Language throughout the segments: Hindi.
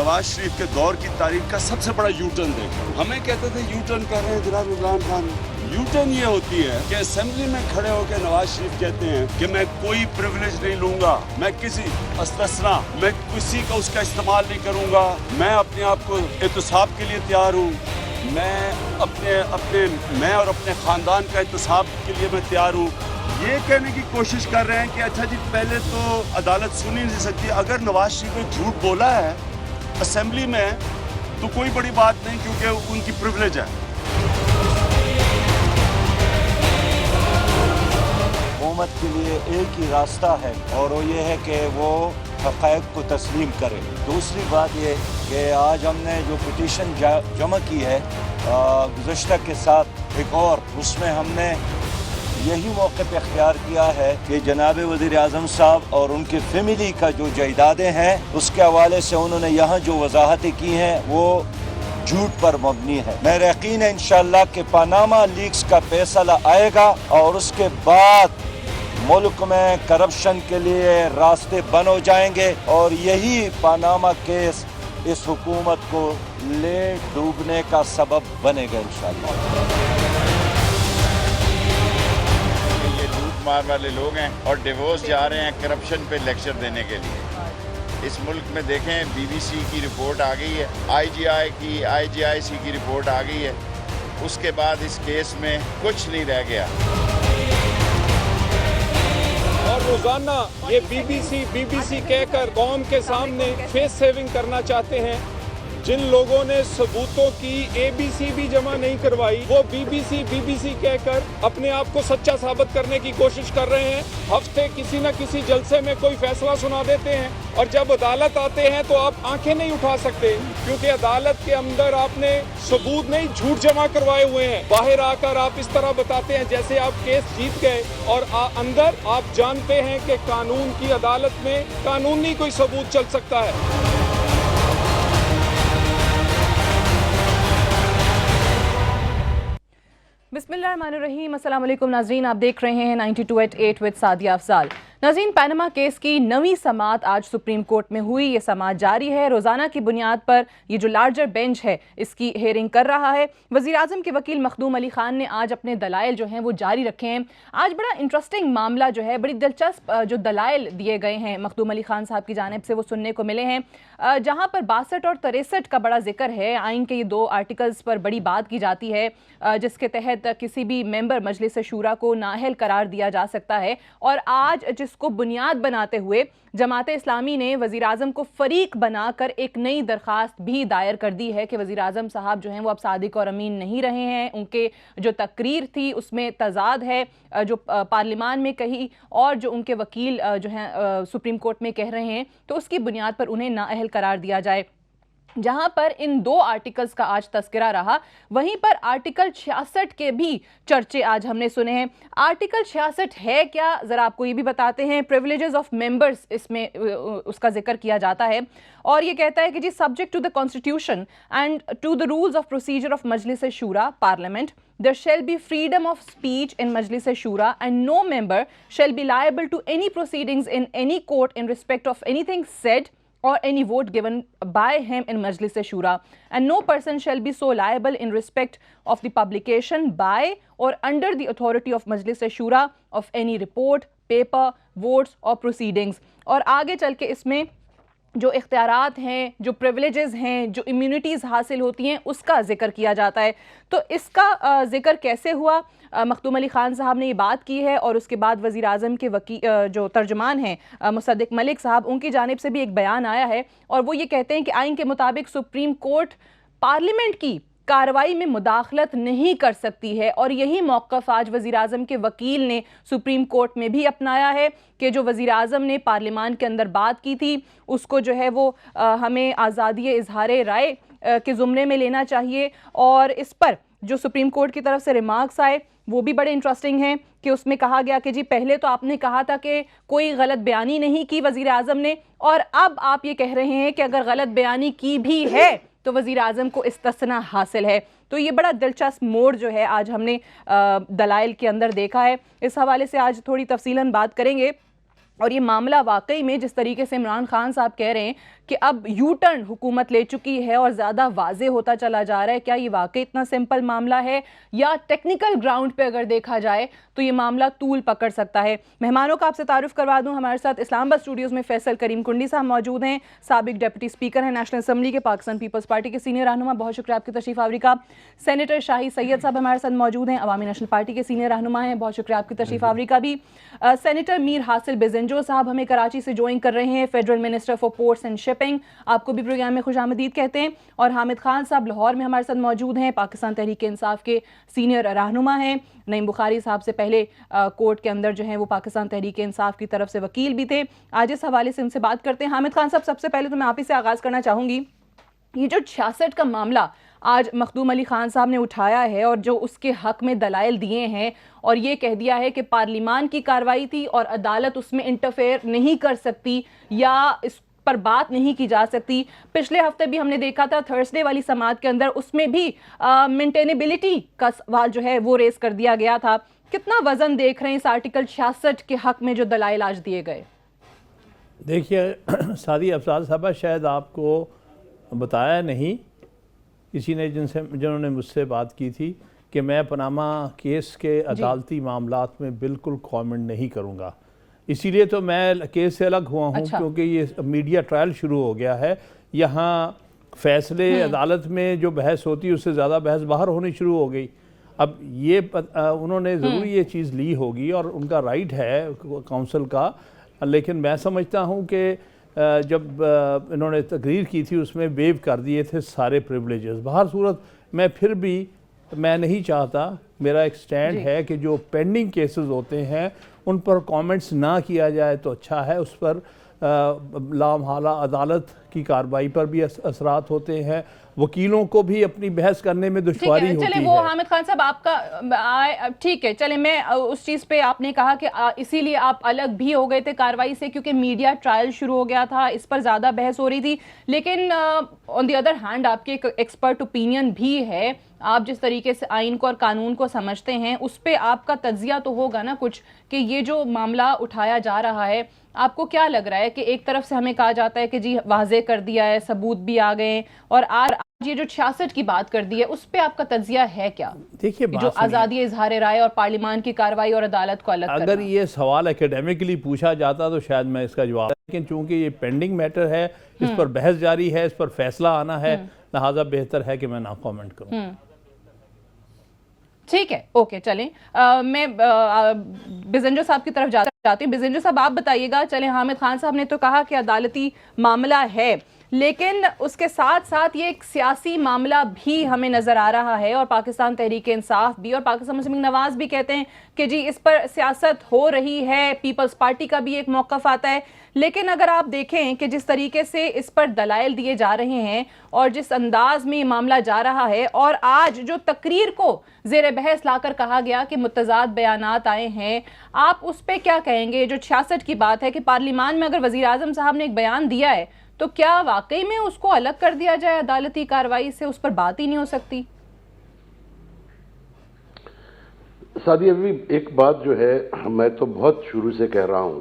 नवाज शरीफ के दौर की तारीख का सबसे बड़ा यू टर्न देखा। हमें कहते थे यू टर्न कर रहे हैं जनाब इमरान खान। यू टर्न ये होती है कि असेंबली में खड़े होकर नवाज शरीफ कहते हैं कि मैं कोई प्रिविलेज नहीं लूंगा, मैं किसी अस्तस्ना, मैं किसी का उसका इस्तेमाल नहीं करूंगा, मैं अपने आप को एहतसाब के लिए तैयार हूँ, मैं और अपने खानदान का एहतसाब के लिए मैं तैयार हूँ। ये कहने की कोशिश कर रहे हैं कि अच्छा जी पहले तो अदालत सुन ही नहीं सकती। अगर नवाज शरीफ ने झूठ बोला है असेंबली में तो कोई बड़ी बात नहीं, क्योंकि उनकी प्रिविलेज है। हुकूमत के लिए एक ही रास्ता है और वो ये है कि वो हक़ाइक़ को तस्लीम करे। दूसरी बात ये कि आज हमने जो पिटीशन जमा की है गुज़श्ता के साथ एक और, उसमें हमने यही मौके पे अख्तियार किया है कि जनाब वज़ीर आज़म साहब और उनकी फैमिली का जो जायदादें हैं उसके हवाले से उन्होंने यहाँ जो वजाहतें की हैं वो झूठ पर मबनी है। मेरा यकीन है इंशाअल्लाह कि पनामा लीक्स का फैसला आएगा और उसके बाद मुल्क में करप्शन के लिए रास्ते बंद हो जाएंगे और यही पनामा केस इस हुकूमत को ले डूबने का सबब बनेगा इंशाअल्लाह। मार वाले लोग हैं और डिवोर्स जा रहे हैं करप्शन पे लेक्चर देने के लिए। इस मुल्क में देखें बीबीसी की रिपोर्ट आ गई है, आईजीआईसी की रिपोर्ट आ गई है, उसके बाद इस केस में कुछ नहीं रह गया। और रोजाना ये बीबीसी कहकर कौम के सामने फेस सेविंग करना चाहते हैं। जिन लोगों ने सबूतों की एबीसी भी जमा नहीं करवाई वो बीबीसी कहकर अपने आप को सच्चा साबित करने की कोशिश कर रहे हैं। हफ्ते किसी न किसी जलसे में कोई फैसला सुना देते हैं और जब अदालत आते हैं तो आप आंखें नहीं उठा सकते, क्योंकि अदालत के अंदर आपने सबूत नहीं झूठ जमा करवाए हुए हैं। बाहर आकर आप इस तरह बताते हैं जैसे आप केस जीत गए और अंदर आप जानते हैं कि कानून की अदालत में कानूनी कोई सबूत चल सकता है। बिस्मिल्लाहिर्रहमानिर्रहीम, अस्सलाम वालेकुम नाज़रीन, आप देख रहे हैं 92@8 विद सादिया अफजाल। नाज़रीन, पनामा केस की नवी समाअत आज सुप्रीम कोर्ट में हुई। ये समाअत जारी है, रोज़ाना की बुनियाद पर ये जो लार्जर बेंच है इसकी हेयरिंग कर रहा है। वज़ीर आज़म के वकील मखदूम अली ख़ान ने आज अपने दलाइल जो हैं वो जारी रखे हैं। आज बड़ा इंटरेस्टिंग मामला जो है, बड़ी दिलचस्प जो दलाइल दिए गए हैं मखदूम अली ख़ान साहब की जानिब से वो सुनने को मिले हैं, जहाँ पर 62 और 63 का बड़ा जिक्र है। आइन के ये 2 आर्टिकल्स पर बड़ी बात की जाती है जिसके तहत किसी भी मेंबर मजलिस शूरा को नाअहल करार दिया जा सकता है। और आज जिसको बुनियाद बनाते हुए जमात इस्लामी ने वज़ीर आज़म को फ़रीक बनाकर एक नई दरख्वास्त भी दायर कर दी है कि वज़ीर आज़म साहब जो हैं वो अब सादिक और अमीन नहीं रहे हैं। उनके जो तकरीर थी उसमें तज़ाद है जो पार्लियामान में कही और जो उनके वकील जो हैं सुप्रीम कोर्ट में कह रहे हैं, तो उसकी बुनियाद पर उन्हें नाअहल करार दिया जाए। जहां पर इन 2 आर्टिकल्स का आज तस्करा रहा, वहीं पर आर्टिकल 66 के भी चर्चे आज हमने सुने हैं। आर्टिकल 66 है क्या, ज़रा आपको ये भी बताते हैं। प्रिविलेजेस ऑफ मेंबर्स इसमें उसका जिक्र किया जाता है और ये कहता है कि जी subject to the constitution and to the rules of procedure of Majlis Shura parliament there shall be freedom of speech in Majlis Shura and no member shall be liable to any proceedings in any court in respect of anything said or any vote given by him in Majlis Shura, and no person shall be so liable in respect of the publication by or under the authority of Majlis Shura of any report, paper, votes or proceedings। और आगे चल के इसमें जो इख्तियारात हैं, जो प्रिविलेजेस हैं, जो इम्यूनिटीज़ हासिल होती हैं उसका जिक्र किया जाता है। तो इसका जिक्र कैसे हुआ, मखदूम अली ख़ान साहब ने ये बात की है और उसके बाद वज़ीर आज़म के वकील जो तर्जुमान हैं मुसद्दिक मलिक साहब, उनकी जानिब से भी एक बयान आया है और वो ये कहते हैं कि आइन के मुताबिक सुप्रीम कोर्ट पार्लियामेंट की कार्रवाई में मुदाखलत नहीं कर सकती है। और यही मौक़िफ़ आज वज़ीर आज़म के वकील ने सुप्रीम कोर्ट में भी अपनाया है कि जो वज़ीर आज़म ने पार्लियामान के अंदर बात की थी उसको जो है वो हमें आज़ादी इज़हार राय के ज़ुमरे में लेना चाहिए। और इस पर जो सुप्रीम कोर्ट की तरफ से रिमार्क्स आए वो भी बड़े इंटरेस्टिंग हैं कि उसमें कहा गया कि जी पहले तो आपने कहा था कि कोई गलत बयानी नहीं की वज़ीर आज़म ने, और अब आप ये कह रहे हैं कि अगर गलत बयानी की भी है तो वज़ीर आज़म को इस्तिस्ना हासिल है। तो ये बड़ा दिलचस्प मोड़ जो है आज हमने दलाइल के अंदर देखा है। इस हवाले से आज थोड़ी तफसीलन बात करेंगे। और ये मामला वाकई में जिस तरीके से इमरान खान साहब कह रहे हैं कि अब यू टर्न हुकूमत ले चुकी है और ज़्यादा वाजे होता चला जा रहा है? क्या ये वाकई इतना सिंपल मामला है या टेक्निकल ग्राउंड पे अगर देखा जाए तो ये मामला तूल पकड़ सकता है? मेहमानों का आपसे तारुफ करवा दूं, हमारे साथ इस्लामाबाद स्टूडियोज़ में फैसल करीम कुंडी साहब मौजूद हैं, साबिक डिप्टी स्पीकर हैं नेशनल असम्बली के, पाकिस्तान पीपल्स पार्टी के सीनियर रहनुमा, बहुत शुक्रिया आपकी तशरीफ आवरी का। सेनेटर शाही सैयद साहब हमारे साथ मौजूद हैं, अवामी नेशनल पार्टी के सीनियर रहनुमा हैं, बहुत शुक्रिया आपकी तशरीफ आवरी का भी। सेनेटर मीर हासिल बिजेंजो साहब हमें कराची से ज्वाइन कर रहे हैं, federal minister for ports and shipping, आपको भी प्रोग्राम में खुशामदीद कहते हैं। और हामिद खान साहब लाहौर में हमारे साथ मौजूद हैं, पाकिस्तान तहरीक इंसाफ के सीनियर रहनुमा हैं। नईम बुखारी साहब से पहले कोर्ट के अंदर जो है वो पाकिस्तान तहरीक इंसाफ की तरफ से वकील भी थे। आज इस हवाले से उनसे बात करते हैं। हामिद खान साहब, सबसे पहले तो मैं आप ही से आगाज़ करना चाहूँगी, ये जो 66 का मामला आज मखदूम अली खान साहब ने उठाया है और जो उसके हक में दलाइल दिए हैं और ये कह दिया है कि पार्लियामान की कार्रवाई थी और अदालत उसमें इंटरफेयर नहीं कर सकती या इस पर बात नहीं की जा सकती। पिछले हफ्ते भी हमने देखा था थर्सडे वाली समाअत के अंदर, उसमें भी मेंटेनेबिलिटी का सवाल जो है वो रेस कर दिया गया था। कितना वजन देख रहे हैं इस आर्टिकल 66 के हक में जो दलाइल आज दिए गए? देखिए सादी अफजाल साहबा, शायद आपको बताया नहीं किसी ने जिन्होंने मुझसे बात की थी कि मैं पनामा केस के अदालती मामलात में बिल्कुल कमेंट नहीं करूंगा। इसीलिए तो मैं केस से अलग हुआ हूं। अच्छा। क्योंकि ये मीडिया ट्रायल शुरू हो गया है, यहाँ फैसले अदालत में जो बहस होती है उससे ज़्यादा बहस बाहर होनी शुरू हो गई। अब ये उन्होंने ज़रूर ये चीज़ ली होगी और उनका राइट है काउंसिल का, लेकिन मैं समझता हूँ कि जब इन्होंने तकरीर की थी उसमें वेव कर दिए थे सारे प्रिविलेजेस। बाहर सूरत मैं नहीं चाहता, मेरा एक स्टैंड है कि जो पेंडिंग केसेस होते हैं उन पर कमेंट्स ना किया जाए तो अच्छा है। उस पर लामहाला अदालत की कार्रवाई पर भी असरात होते हैं, वकीलों को भी अपनी बहस करने में दुश्वारी होती है। चले वो हामिद खान साहब आपका ठीक है, चले मैं उस चीज़ पे आपने कहा कि इसीलिए आप अलग भी हो गए थे कार्रवाई से क्योंकि मीडिया ट्रायल शुरू हो गया था, इस पर ज़्यादा बहस हो रही थी। लेकिन ऑन द अदर हैंड आपके एक एक्सपर्ट ओपिनियन भी है, आप जिस तरीके से आइन को और कानून को समझते हैं उस पर आपका तज्जिया तो होगा ना कुछ कि ये जो मामला उठाया जा रहा है, आपको क्या लग रहा है कि एक तरफ से हमें कहा जाता है कि जी वाजे कर दिया है, सबूत भी आ गए, और आज ये जो 66 की बात कर दी है उस पे आपका तज्जिया है क्या? देखिए, जो आज़ादी इजहार राय और पार्लियामान की कार्रवाई और अदालत को अलग अगर ये सवाल एकेडमिकली पूछा जाता तो शायद मैं इसका जवाब, लेकिन चूंकि ये पेंडिंग मैटर है, इस पर बहस जारी है, इस पर फैसला आना है, लिहाजा बेहतर है कि मैं ना कमेंट करूं। ठीक है, ओके, चलें। मैं बिजेंजो साहब की तरफ जाती हूँ। बिजेंजो साहब आप बताइएगा, चलें हामिद खान साहब ने तो कहा कि अदालती मामला है, लेकिन उसके साथ साथ ये एक सियासी मामला भी हमें नज़र आ रहा है और पाकिस्तान तहरीक इंसाफ भी और पाकिस्तान मुस्लिम लीग नवाज भी कहते हैं कि जी इस पर सियासत हो रही है, पीपल्स पार्टी का भी एक मौक़िफ़ आता है। लेकिन अगर आप देखें कि जिस तरीके से इस पर दलाइल दिए जा रहे हैं और जिस अंदाज में ये मामला जा रहा है, और आज जो तकरीर को ज़ेर बहस लाकर कहा गया कि मुतज़ाद बयानात आए हैं, आप उस पर क्या कहेंगे? जो 66 की बात है कि पार्लियामान में अगर वज़ीर आज़म साहब ने एक बयान दिया है तो क्या वाकई में उसको अलग कर दिया जाए अदालती कार्रवाई से, उस पर बात ही नहीं हो सकती? सादी, अभी एक बात जो है मैं तो बहुत शुरू से कह रहा हूं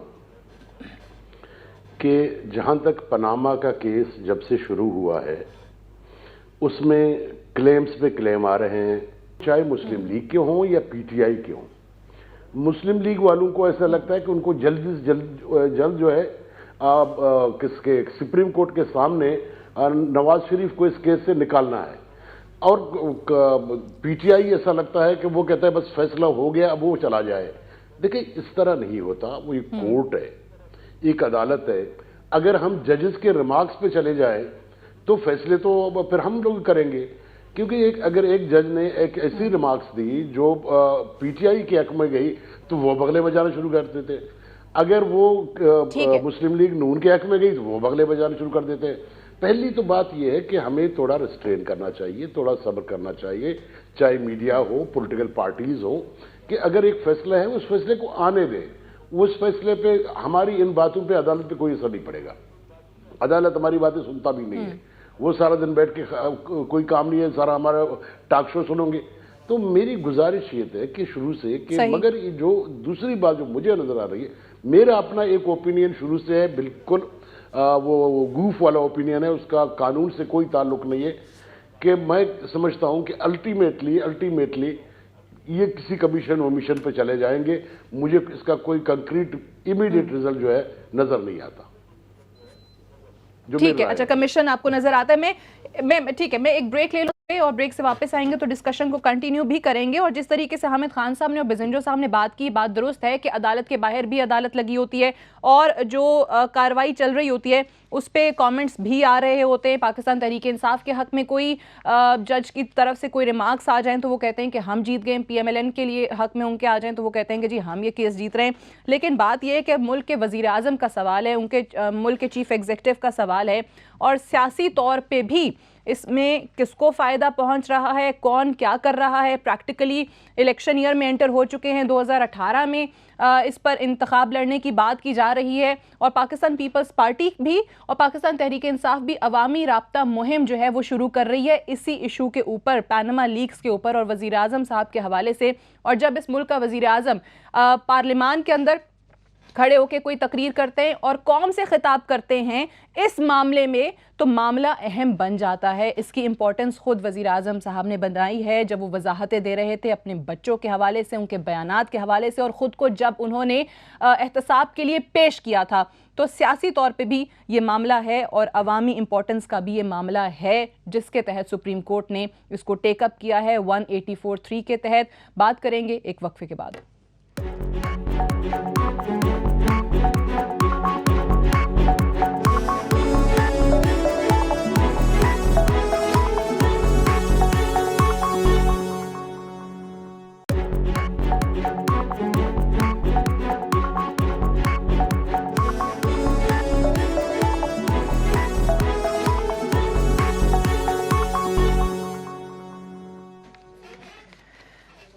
कि जहां तक पनामा का केस जब से शुरू हुआ है उसमें क्लेम्स पे क्लेम आ रहे हैं, चाहे मुस्लिम लीग के हों या पीटीआई के हों। मुस्लिम लीग वालों को ऐसा लगता है कि उनको जल्द से जल्द जो है किसके सुप्रीम कोर्ट के सामने नवाज शरीफ को इस केस से निकालना है, और पीटीआई ऐसा लगता है कि वो कहता है बस फैसला हो गया अब वो चला जाए। देखिए, इस तरह नहीं होता। वो एक कोर्ट है, एक अदालत है। अगर हम जजेस के रिमार्क्स पे चले जाए तो फैसले तो फिर हम लोग करेंगे, क्योंकि अगर एक जज ने एक ऐसी रिमार्क्स दी जो पीटीआई के हक में गई तो वो बगले बजाना शुरू कर देते। अगर वो मुस्लिम लीग नून के हक में गई तो वो बगले बजाना शुरू कर देते। पहली तो बात यह है कि हमें थोड़ा रिस्ट्रेन करना चाहिए, थोड़ा सब्र करना चाहिए, चाहे मीडिया हो, पॉलिटिकल पार्टीज हो, कि अगर एक फैसला है उस फैसले को आने दें। उस फैसले पे हमारी इन बातों पे अदालत पे कोई असर नहीं पड़ेगा। अदालत हमारी बातें सुनता भी नहीं है, वो सारा दिन बैठ के कोई काम नहीं है, सारा हमारा टॉक शो सुनोगे। तो मेरी गुजारिश ये है कि शुरू से कि मगर ये जो दूसरी बात जो मुझे नजर आ रही है, मेरा अपना एक ओपिनियन शुरू से है, बिल्कुल वो गूफ वाला ओपिनियन है, उसका कानून से कोई ताल्लुक नहीं है। कि मैं समझता हूं कि अल्टीमेटली ये किसी कमीशन वमीशन पे चले जाएंगे। मुझे इसका कोई कंक्रीट इमीडिएट रिजल्ट जो है नजर नहीं आता। ठीक है, अच्छा कमीशन आपको नजर आता है। मैं ठीक है, मैं एक ब्रेक ले लूंगी और ब्रेक से वापस आएंगे तो डिस्कशन को कंटिन्यू भी करेंगे। और जिस तरीके से हामिद खान साहब ने और बिजेंजो साहब ने बात की, बात दुरुस्त है कि अदालत के बाहर भी अदालत लगी होती है और जो कार्रवाई चल रही होती है उस पर कॉमेंट्स भी आ रहे होते हैं। पाकिस्तान तहरीक इंसाफ के हक में कोई जज की तरफ से कोई रिमार्क्स आ जाएं तो वो कहते हैं कि हम जीत गए, PMLN के लिए हक में उनके आ जाएं तो वो कहते हैं कि जी हम ये केस जीत रहे हैं। लेकिन बात यह है कि मुल्क के वजीर आज़म का सवाल है, उनके मुल्क के चीफ एग्जीक्यूटिव का सवाल है और सियासी तौर पर भी इसमें किसको फ़ायदा पहुंच रहा है, कौन क्या कर रहा है। प्रैक्टिकली इलेक्शन ईयर में एंटर हो चुके हैं, 2018 में इस पर इंतखाब लड़ने की बात की जा रही है और पाकिस्तान पीपल्स पार्टी भी और पाकिस्तान तहरीक इंसाफ भी अवामी राब्ता मुहिम जो है वो शुरू कर रही है इसी इशू के ऊपर, पैनामा लीक्स के ऊपर और वज़ीर आज़म साहब के हवाले से। और जब इस मुल्क का वज़ीर आज़म पार्लियामान के अंदर खड़े होकर कोई तकरीर करते हैं और कौम से खिताब करते हैं इस मामले में, तो मामला अहम बन जाता है। इसकी इंपॉर्टेंस खुद वज़ीर आज़म साहब ने बनाई है जब वो वजाहतें दे रहे थे अपने बच्चों के हवाले से, उनके बयानात के हवाले से और ख़ुद को जब उन्होंने एहतसाब के लिए पेश किया था। तो सियासी तौर पे भी ये मामला है और अवामी इंपॉर्टेंस का भी ये मामला है जिसके तहत सुप्रीम कोर्ट ने इसको टेकअप किया है 184(3) के तहत। बात करेंगे एक वक्फे के बाद।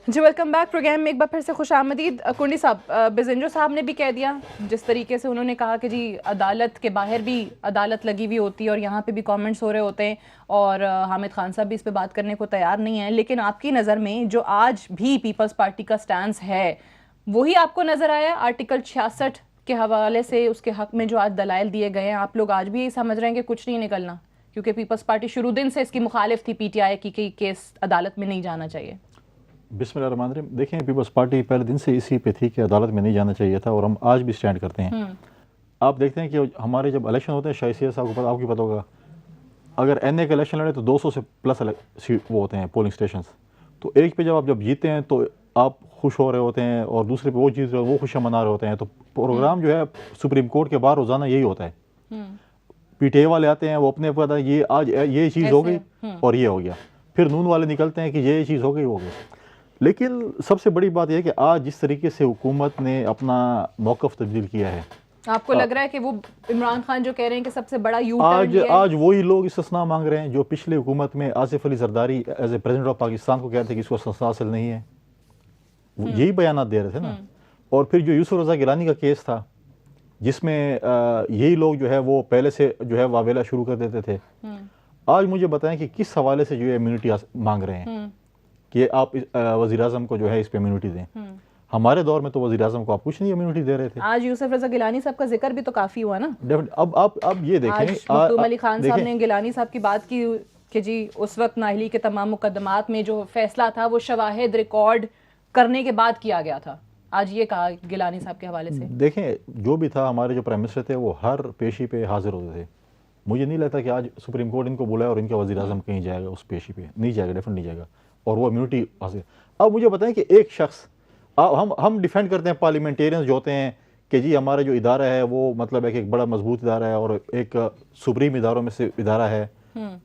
जी वेलकम बैक प्रोग्राम में एक बार फिर से खुश आमदीद। कुंडी साहब, बिजेंजो साहब ने भी कह दिया जिस तरीके से उन्होंने कहा कि जी अदालत के बाहर भी अदालत लगी हुई होती है और यहाँ पे भी कमेंट्स हो रहे होते हैं और हामिद खान साहब भी इस पे बात करने को तैयार नहीं है। लेकिन आपकी नज़र में जो आज भी पीपल्स पार्टी का स्टैंस है वही आपको नज़र आया आर्टिकल 66 के हवाले से, उसके हक में जो आज दलाइल दिए गए हैं, आप लोग आज भी यही समझ रहे हैं कि कुछ नहीं निकलना? क्योंकि पीपल्स पार्टी शुरू दिन से इसकी मुखालिफ थी PTI की कि केस अदालत में नहीं जाना चाहिए। बिस्मिल्लाहिर्रहमानिर्रहीम। देखें, पीपल्स पार्टी पहले दिन से इसी पे थी कि अदालत में नहीं जाना चाहिए था और हम आज भी स्टैंड करते हैं। आप देखते हैं कि हमारे जब इलेक्शन होते हैं, शायद साहब को आपको पता होगा, अगर NA का इलेक्शन लड़े तो 200 से प्लस वो होते हैं पोलिंग स्टेशन। तो एक पे जब जीतते हैं तो आप खुश हो रहे होते हैं और दूसरे पे वो जीत रहे हो, वो खुशियाँ मना रहे होते हैं। तो प्रोग्राम जो है सुप्रीम कोर्ट के बाहर रोज़ाना यही होता है। PTI वाले आते हैं, वो अपने पता है ये आज ये चीज़ हो गई और ये हो गया, फिर नून वाले निकलते हैं कि ये चीज़ हो गई हो गई। लेकिन सबसे बड़ी बात यह है कि आज जिस तरीके से हुकूमत ने अपना मौक़िफ़ तब्दील किया है, आपको लग रहा है कि वो इमरान खान जो कह रहे हैं कि सबसे बड़ा आज वही लोग इस्तिस्ना मांग रहे हैं जो पिछले हुकूमत में Asif Ali Zardari as a president of Pakistan को कहते थे कि इसको इस्तिस्ना हासिल नहीं है, यही बयान दे रहे थे ना। और फिर जो यूसुफ रज़ा गिलानी का केस था जिसमें यही लोग जो है वो पहले से जो है वावेला शुरू कर देते थे। आज मुझे बताएं कि किस हवाले से जो है इम्यूनिटी मांग रहे हैं कि आप वज़ीर आज़म को जो है इस पे इम्यूनिटी दें। हमारे दौर में तो वज़ीर आज़म को आप कुछ नहीं इम्यूनिटी दे रहे थे। आज यूसुफ रज़ा गिलानी साहब का जिक्र भी तो काफ़ी हुआ ना। अब ये देखें, मखदूम अली खान साहब ने गिलानी साहब की बात की कि जी उस वक्त नाअहली के तमाम मुकदमात में जो फैसला था वो शवाहिद रिकॉर्ड करने के बाद किया गया था। आज ये कहा गिलानी साहब के हवाले से। देखें, जो भी था, हमारे जो प्राइम मिनिस्टर थे वो हर पेशी पे हाजिर होते थे। मुझे नहीं लगता कि आज सुप्रीम कोर्ट इनको बुलाया और इनका वज़ीर आज़म कहीं जाएगा उस पेशी पे, नहीं जाएगा, डेफिनेट नहीं जाएगा और वो इम्यूनिटी हासिल। अब मुझे बताएं कि एक शख्स, हम डिफेंड करते हैं पार्लियामेंटेरियंस जो होते हैं कि जी हमारा जो इदारा है वो मतलब एक बड़ा मजबूत इदारा है और एक सुप्रीम इदारों में से इदारा है।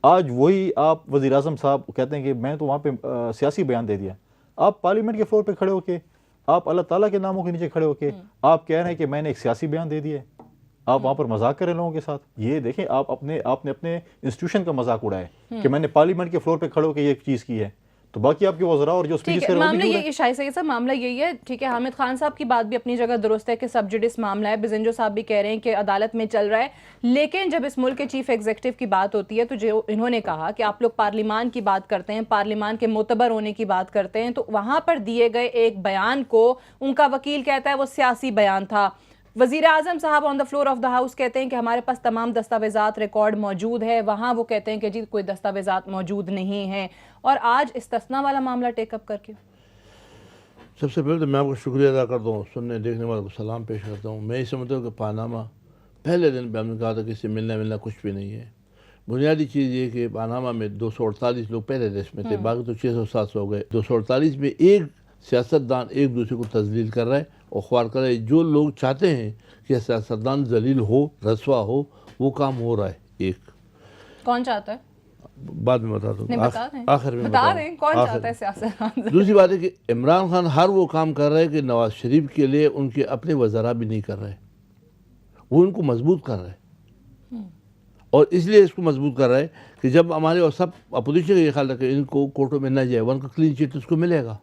आज वही आप वज़ीर आज़म साहब कहते हैं कि मैं तो वहाँ पे सियासी बयान दे दिया। आप पार्लियामेंट के फ्लोर पे खड़े होके, आप अल्लाह ताला के नामों के नीचे खड़े होके आप कह रहे हैं कि मैंने एक सियासी बयान दे दिया है। आप वहाँ पर मजाक करें लोगों के साथ। ये देखें, आपने अपने इंस्टीट्यूशन का मजाक उड़ाया कि मैंने पार्लियामेंट के फ्लोर पे खड़े होकर ये चीज़ की है, तो बाकी आपके वज़रा और जो स्पीच कर रहे हैं मामला ये शायद से सब मामला यही है। ठीक है, हामिद खान साहब की बात भी अपनी जगह दुरुस्त है कि सब जुडिस मामला है। बिजेंजो साहब भी कह रहे हैं कि अदालत में चल रहा है। लेकिन जब इस मुल्क के चीफ एग्जीक्यूटिव की बात होती है तो जो इन्होंने कहा कि आप लोग पार्लियामान की बात करते हैं, पार्लियामान के मोतबर होने की बात करते हैं, तो वहाँ पर दिए गए एक बयान को उनका वकील कहता है वो सियासी बयान था। वजीर आजम साहब on the floor of the house कहते हैं कि हमारे पास तमाम दस्तावेजात रिकॉर्ड मौजूद है, वहाँ वो कहते हैं कि जी कोई दस्तावेजात मौजूद नहीं है, और आज इस्तिस्ना वाला मामला टेकअप करके। सबसे पहले तो मैं आपका शुक्रिया अदा करता हूँ, सुनने देखने वालों को सलाम पेश करता हूँ। मैं ये समझता हूँ कि पानामा पहले दिन पे हमने कहा था कि इससे मिलना कुछ भी नहीं है। बुनियादी चीज़ ये कि पानामा में 248 लोग पहले देश में थे, बाकी तो 600-700 हो गए। 248 में एक सियासतदान एक दूसरे को तजलील कर रहा है और ख्वार कर रहा है। जो लोग चाहते हैं कि सियासतदान जलील हो, रसवा हो, वो काम हो रहा है। एक कौन चाहता है? बाद में बता दूँ, आखिर में बता दें कौन चाहता है सियासतदान। दूसरी बात है कि इमरान खान हर वो काम कर रहा है कि नवाज शरीफ के लिए उनके अपने वज़रा भी नहीं कर रहे, वो उनको मजबूत कर रहे हैं। और इसलिए इसको मजबूत कर रहा है कि जब हमारे और सब अपोजिशन का ये ख्याल रखे इनको कोर्टों में न जाए, उनका क्लीन चिट उसको मिलेगा।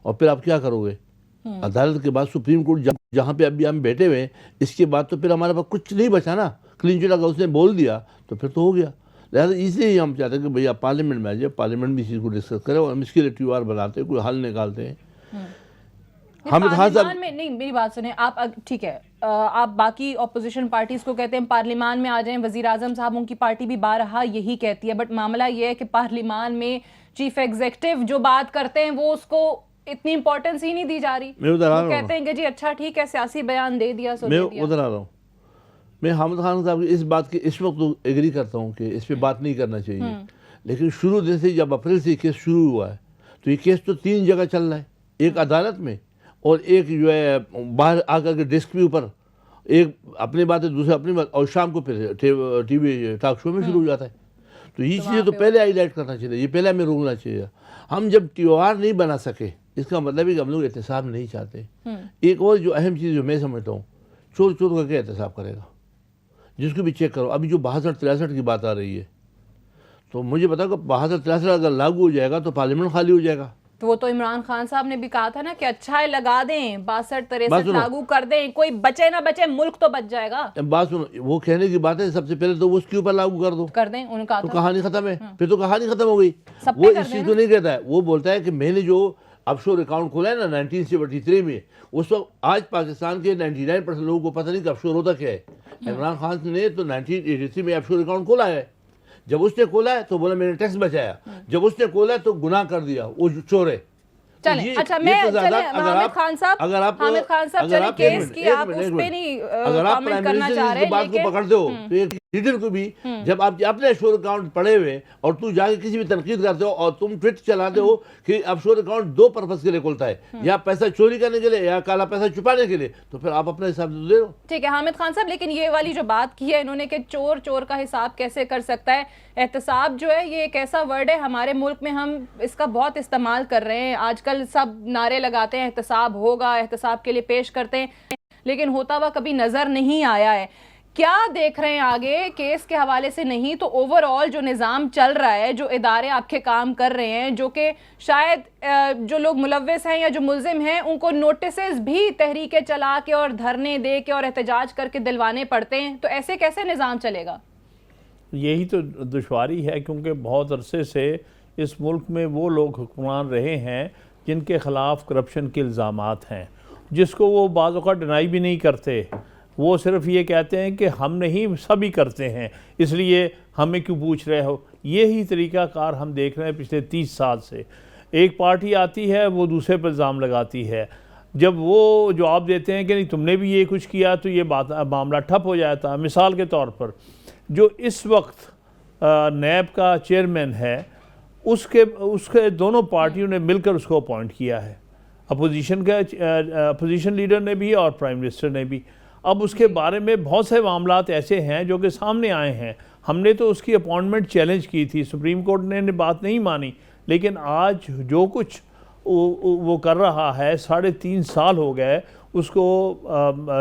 और फिर आप क्या करोगे? अदालत के बाद सुप्रीम कोर्ट जहाँ पे अभी हम बैठे हुए हैं, इसके बाद तो फिर हमारे पास कुछ नहीं बचा ना। क्लीन चिट अगर उसने बोल दिया तो फिर तो हो गया। लिहाजा इसलिए हम चाहते हैं कि भैया पार्लियामेंट में आ जाए, पार्लियामेंट भी इस चीज़ को डिस्कस करें और हम इसके लिए TOR बनाते हैं, कोई हल निकालते हैं। हामिद खान साहब में नहीं, मेरी बात सुने आप, ठीक है, आप बाकी ऑपोजिशन पार्टीज को कहते हैं पार्लियामान में आ जाएं, वजीर आजम साहब उनकी पार्टी भी बारहा यही कहती है, बट मामला ये है कि पार्लियामान में चीफ एग्जीक्यूटिव जो बात करते हैं वो उसको इतनी इंपॉर्टेंस ही नहीं दी जा रही। वो कहते हैं कि जी अच्छा ठीक है, सियासी बयान दे दिया सो मैं उधर आ रहा हूँ। मैं हामिद खान साहब की इस बात की इस वक्त तो एग्री करता हूँ कि इस पर बात नहीं करना चाहिए, लेकिन शुरू दिन से जब अप्रैल से केस शुरू हुआ है तो ये केस तो 3 जगह चल रहा है, एक अदालत में और एक जो है बाहर आकर के डेस्क के ऊपर, एक अपनी बात है दूसरा अपनी बात, और शाम को फिर TV टॉक शो में शुरू हो जाता है। तो ये चीज़ें तो पहले हाईलाइट करना चाहिए, ये पहले हमें रोकना चाहिए। हम जब TOR नहीं बना सके इसका मतलब है कि हम लोग एहतसाब नहीं चाहते। एक और जो अहम चीज़ जो मैं समझता हूँ, चोर का क्या एहतसाब करेगा? जिसको भी चेक करो, अभी जो 62-63 की बात आ रही है, तो मुझे पता कि 62-63 अगर लागू हो जाएगा तो पार्लियामेंट खाली हो जाएगा। तो वो तो इमरान खान साहब ने भी कहा था ना कि अच्छा है लगा दें, 62-63 लागू कर दें, कोई बचे ना बचे मुल्क तो बच जाएगा। बात सुनो, वो कहने की बात है, सबसे पहले तो वो उसके ऊपर लागू कर दो, कर दें, उनका तो कहानी खत्म है। फिर तो कहानी खत्म हो गई। वो इस चीज को नहीं कहता है, वो बोलता है कि मैंने जो ऑफशोर अकाउंट खोला है ना 1973 में, उस वक्त आज पाकिस्तान के 99% लोगों को पता नहीं कि ऑफशोर होता क्या है। इमरान खान ने तो 1983 में ऑफशोर अकाउंट खोला है। जब उसने खोला है तो बोला मैंने टैक्स बचाया, जब उसने खोला है तो गुनाह कर दिया, वो चोर है। चले अच्छा मैं हामिद खान साहब चले केस की आप उस पे नहीं कमेंट करना चाह रहे, बात को पकड़ते हो तो एक लीडर को भी जब आप अपने ऑफशोर अकाउंट पड़े हुए और तू जाके किसी भी तनकीद करते हो और तुम ट्वीट चलाते हो कि ऑफशोर अकाउंट 2 पर्पस के लिए खुलता है, या पैसा चोरी करने के लिए या काला पैसा छुपाने के लिए, तो फिर आप अपने हिसाब से दे दो। ठीक है हामिद खान साहब, लेकिन ये वाली जो बात की है इन्होंने कि चोर का हिसाब कैसे कर सकता है, एहतसाब जो है ये एक ऐसा वर्ड है हमारे मुल्क में हम इसका बहुत इस्तेमाल कर रहे हैं। आजकल सब नारे लगाते हैं एहतसाब होगा, एहतसाब के लिए पेश करते हैं, लेकिन होता हुआ कभी नजर नहीं आया है। क्या देख रहे हैं आगे केस के हवाले से नहीं तो ओवरऑल जो निज़ाम चल रहा है, जो इदारे आपके काम कर रहे हैं, जो कि शायद जो लोग मुलव्विस हैं या जो मुल्जिम हैं उनको नोटिसेस भी तहरीकें चला के और धरने दे के और एहतजाज करके दिलवाने पड़ते हैं, तो ऐसे कैसे निज़ाम चलेगा? यही तो दुश्वारी है, क्योंकि बहुत अरसे से इस मुल्क में वो लोग हुक्मरान रहे हैं जिनके ख़िलाफ़ करप्शन के इल्ज़ामात हैं, जिसको वो बाज़ औक़ात डिनाई भी नहीं करते। वो सिर्फ ये कहते हैं कि हम नहीं, सभी करते हैं, इसलिए हमें क्यों पूछ रहे हो। यही तरीक़ाकार हम देख रहे हैं पिछले 30 साल से। एक पार्टी आती है, वो दूसरे पर इल्ज़ाम लगाती है, जब वो जवाब देते हैं कि नहीं तुमने भी ये कुछ किया तो ये मामला ठप हो जाता है। मिसाल के तौर पर जो इस वक्त नैब का चेयरमैन है, उसके दोनों पार्टियों ने मिलकर उसको अपॉइंट किया है, अपोजिशन लीडर ने भी और प्राइम मिनिस्टर ने भी। अब उसके बारे में बहुत से मामलात ऐसे हैं जो कि सामने आए हैं। हमने तो उसकी अपॉइंटमेंट चैलेंज की थी, सुप्रीम कोर्ट ने बात नहीं मानी, लेकिन आज जो कुछ वो कर रहा है, 3.5 साल हो गए उसको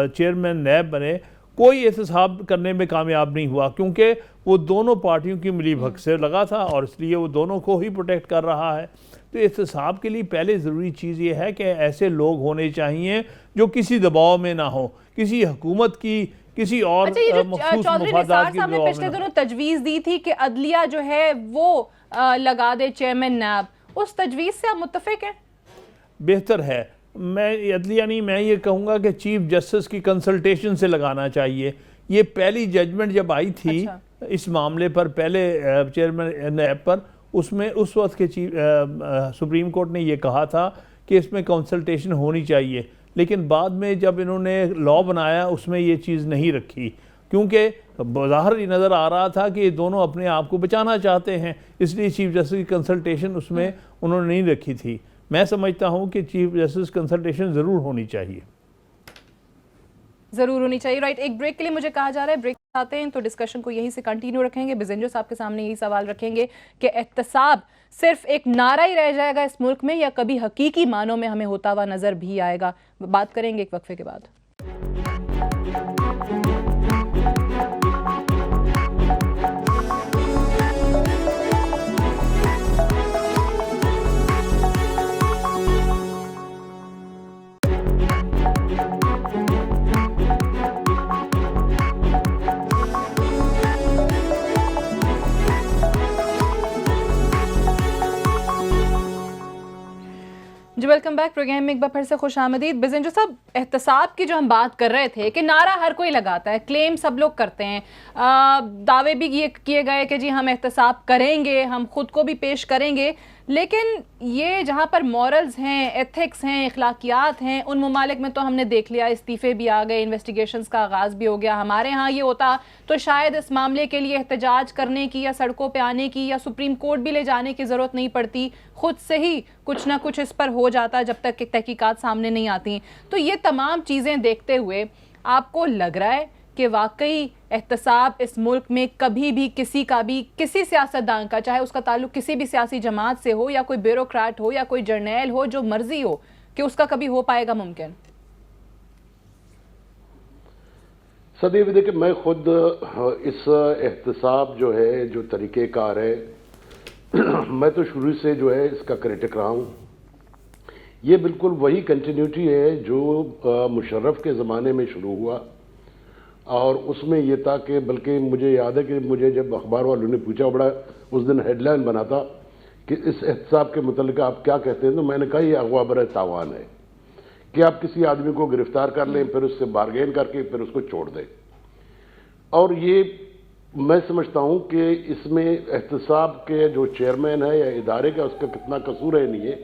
चेयरमैन नैब बने, कोई एहतसाब करने में कामयाब नहीं हुआ, क्योंकि वो दोनों पार्टियों की मिली भगत से लगा था और इसलिए वो दोनों को ही प्रोटेक्ट कर रहा है। तो एहतसाब के लिए पहले ज़रूरी चीज़ ये है कि ऐसे लोग होने चाहिए जो किसी दबाव में ना हो, किसी हुकूमत की, किसी और मखसूस मफादात की। पिछले दिनों तजवीज़ दी थी कि अदलिया जो है वो लगा दे चेयरमैन नैब, उस तजवीज़ से आप मुत्तफिक हैं? बेहतर है, मैं अदलिया नहीं, मैं ये कहूँगा कि चीफ जस्टिस की कंसल्टेशन से लगाना चाहिए। ये पहली जजमेंट जब आई थी इस मामले पर, पहले चेयरमैन नैब पर, उसमें उस वक्त के सुप्रीम कोर्ट ने ये कहा था कि इसमें कंसल्टेशन होनी चाहिए, लेकिन बाद में जब इन्होंने लॉ बनाया उसमें ये चीज़ नहीं रखी, क्योंकि बाहर ही नज़र आ रहा था कि ये दोनों अपने आप को बचाना चाहते हैं, इसलिए चीफ जस्टिस की कंसल्टेशन उसमें उन्होंने नहीं रखी थी। मैं समझता हूँ कि चीफ जस्टिस कंसल्टेशन ज़रूर होनी चाहिए, जरूर होनी चाहिए। राइट, एक ब्रेक के लिए मुझे कहा जा रहा है, ब्रेक आते हैं तो डिस्कशन को यहीं से कंटिन्यू रखेंगे। बिजेंजर साहब के सामने यही सवाल रखेंगे कि एहतसाब सिर्फ एक नारा ही रह जाएगा इस मुल्क में, या कभी हकीकी मानों में हमें होता हुआ नजर भी आएगा। बात करेंगे एक वक्फे के बाद। जी वेलकम बैक प्रोग्राम में एक बार फिर से खुश आमदीद। बिजेंजर साहब, एहतसाब की जो हम बात कर रहे थे कि नारा हर कोई लगाता है, क्लेम सब लोग करते हैं, दावे भी ये किए गए कि जी हम एहतसाब करेंगे, हम खुद को भी पेश करेंगे, लेकिन ये जहाँ पर मॉरल्स हैं, एथिक्स हैं, इखलाकियात हैं, उन ममालिक में तो हमने देख लिया इस्तीफ़े भी आ गए, इन्वेस्टिगेशंस का आगाज़ भी हो गया। हमारे यहाँ ये होता तो शायद इस मामले के लिए एहतजाज करने की या सड़कों पे आने की या सुप्रीम कोर्ट भी ले जाने की ज़रूरत नहीं पड़ती, खुद से ही कुछ ना कुछ इस पर हो जाता जब तक कि तहकीकात सामने नहीं आती। तो ये तमाम चीज़ें देखते हुए आपको लग रहा है कि वाकई एहतसाब इस मुल्क में कभी भी किसी का भी, किसी सियासतदान का, चाहे उसका ताल्लुक किसी भी सियासी जमात से हो या कोई ब्यूरोक्रेट हो या कोई जर्नैल हो, जो मर्जी हो, कि उसका कभी हो पाएगा मुमकिन? सदैव देखिए, मैं खुद इस एहतसाब जो है, जो तरीक़ेकार है, मैं तो शुरू से जो है इसका क्रिटिक रहा हूँ। ये बिल्कुल वही कंटिन्यूटी है जो मुशर्रफ के ज़माने में शुरू हुआ, और उसमें ये था कि, बल्कि मुझे याद है कि मुझे जब अखबार वालों ने पूछा, बड़ा उस दिन हेडलाइन बना था कि इस एहतसाब के मुतल्लिक़ आप क्या कहते हैं, तो मैंने कहा ये अगवा बर तावान है कि आप किसी आदमी को गिरफ्तार कर लें, फिर उससे बारगेन करके फिर उसको छोड़ दें। और ये मैं समझता हूँ कि इसमें एहतसाब के जो चेयरमैन है या इदारे का, उसका कितना कसूर है नहीं है,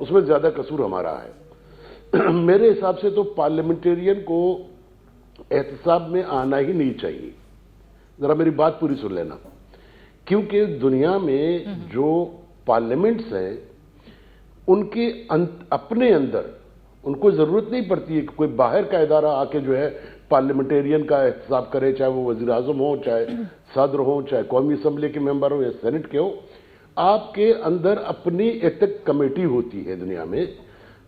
उसमें ज़्यादा कसूर हमारा है। मेरे हिसाब से तो पार्लियामेंटेरियन को एहतसाब में आना ही नहीं चाहिए। ज़रा मेरी बात पूरी सुन लेना, क्योंकि दुनिया में जो पार्लियामेंट्स हैं उनके अपने अंदर उनको ज़रूरत नहीं पड़ती है कि कोई बाहर का इदारा आके जो है पार्लियामेंटेरियन का एहतसाब करे, चाहे वो वज़ीर आज़म हो, चाहे सदर हो, चाहे कौमी असम्बली के मेंबर हो या सेनेट के हो। आपके अंदर अपनी एथिक कमेटी होती है दुनिया में,